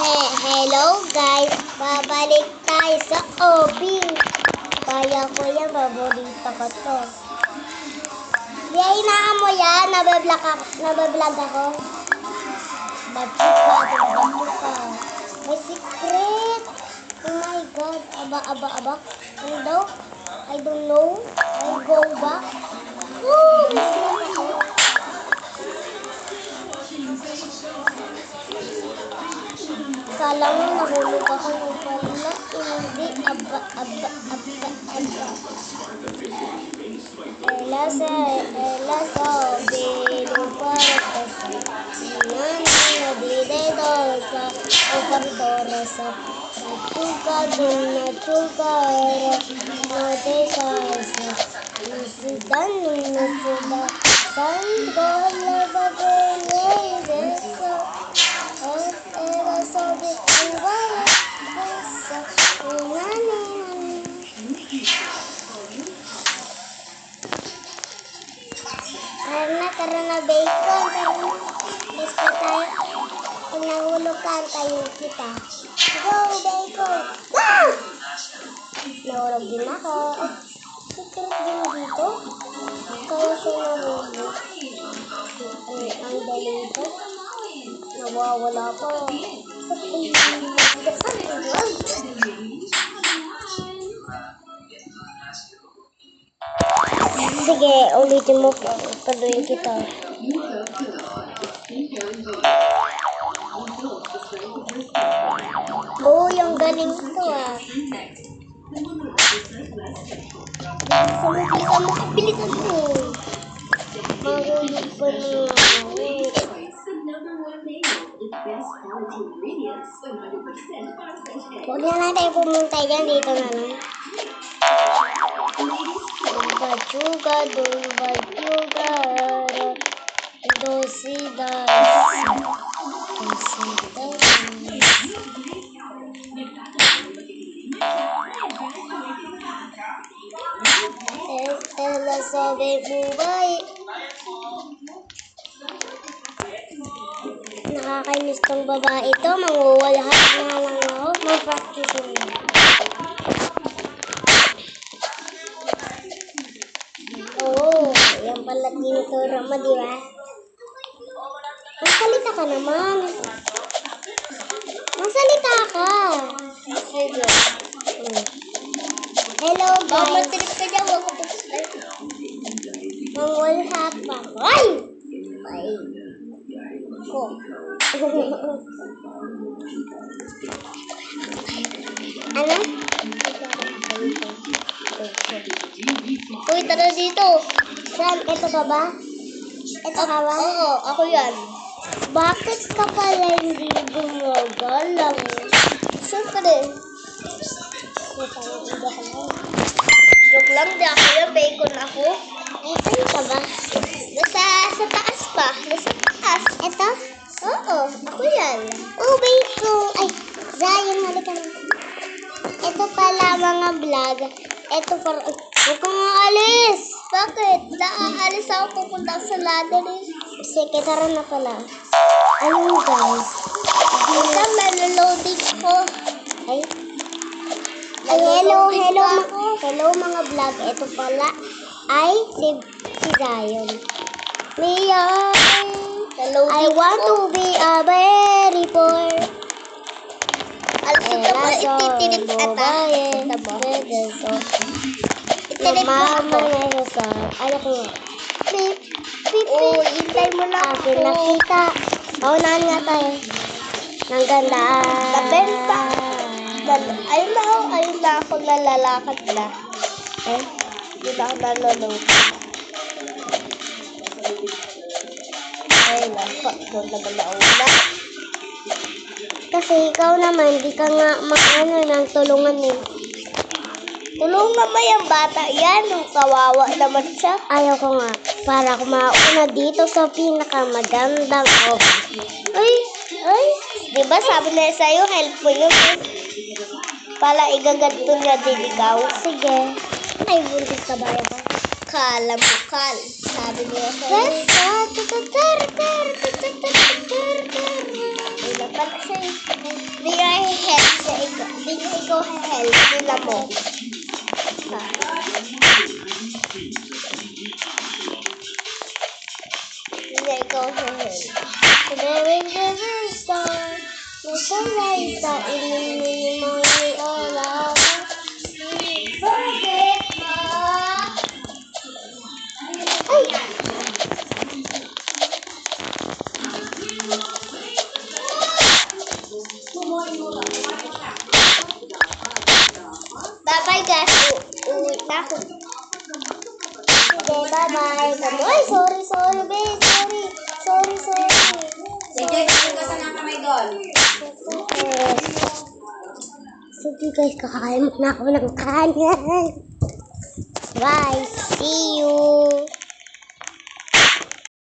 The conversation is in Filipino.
Hello guys, babalik tayo sa obing. Kaya ko yan, paborito ko to. Di ay mo yan, nabablog ako. Babuka. May secret. Oh my god, aba. Ano daw? I don't know. I go back. Woo! May secret ako. Kala mo nahulog ako ng pala, hindi, aba. Ela sa, bilong para sa sinan, nadidedo sa opartora sa Chukar, natesasa, nasudan, sandola babeleza, ela sabe igual essa, Karena bacon, basta tayo, pag nahulog ka, tayo kita. Go, bacon! Ah! Nahulog din ako. Secret din dito. Kaya siya nahulog. Ang dali ito. Nawawala ko. Sige, ulitin mo po. Paduin kita. Oh, yung galing ito ah. Bilisan mo. Bilisan mo. Mahulog pa na. Huwag na natin pumunta dyan. Dito na lang. Bajuga, dosidas. Ela sabe bubay. Nakakainis tong babae ito. Manguwalhat na lang ako. Mag-practice mo. Oo, yan pala tinuturo mo, di ba? Magsalita ka naman. Magsalita ka. Sige. Hello, guys. Matrip ka dyan, wag ko pagsalita. Mangwalhat pa. Ay! Ay. Ko. Ano? Uy, tara dito. Saan? Ito ka ba? Ito ka ba? Oo, ako yan. Bakit ka pala hindi gumagalang? Siyempre. Joke lang, di ako yan. Bacon ako. Saan ka ba? Sa taas pa. Nasa taas. Ito? Oo, ako yan. Oh, bacon. Ay, Zion, halika na. Ito pala mga vlog. Ito para... Huwag kang aalis! Bakit? Naaalis ako pupunta sa ladder eh. Sige, tara na pala. Ayun guys. Dito, naloloading ko. Ay, hello mga vlog. Ito pala ay si Zion. I want to be a very poor. Alam mo, ititinip ata. Mama na sa ano ko nga. Oh, hintay mo lang ako. Nakita. Paunahan nga tayo. Ang ganda. Nabenta. Ayun na ako nalalakad na. Hindi na ako nalulog. Ayun na. Doon naman nauna. Kasi ikaw naman, di ka nga ng tulungan eh. Tulungan mo yung bata yan. Ang kawawa naman siya. Ayaw ko nga. Para ako mauna dito sa pinakamagandang office. Ay. Diba sabi na sa'yo, help mo yun. Para igaganto niya din ikaw. Sige. Ay, buntis ka ba yun? Kala mo, kal. Sabi niya sa'yo. Ay, dapat sa'yo. ikaw help nila mo. Hindi ikaw help. Knowing the star, the sunlight that illuminates all of us. Forget ay! Bye-bye guys. Uwi na ako. Okay, bye-bye. Ay, sorry, babe. Sorry. Sige, ka sa mga kamay doon. Sige guys, kakain muna ako ng kanin. Bye. See you.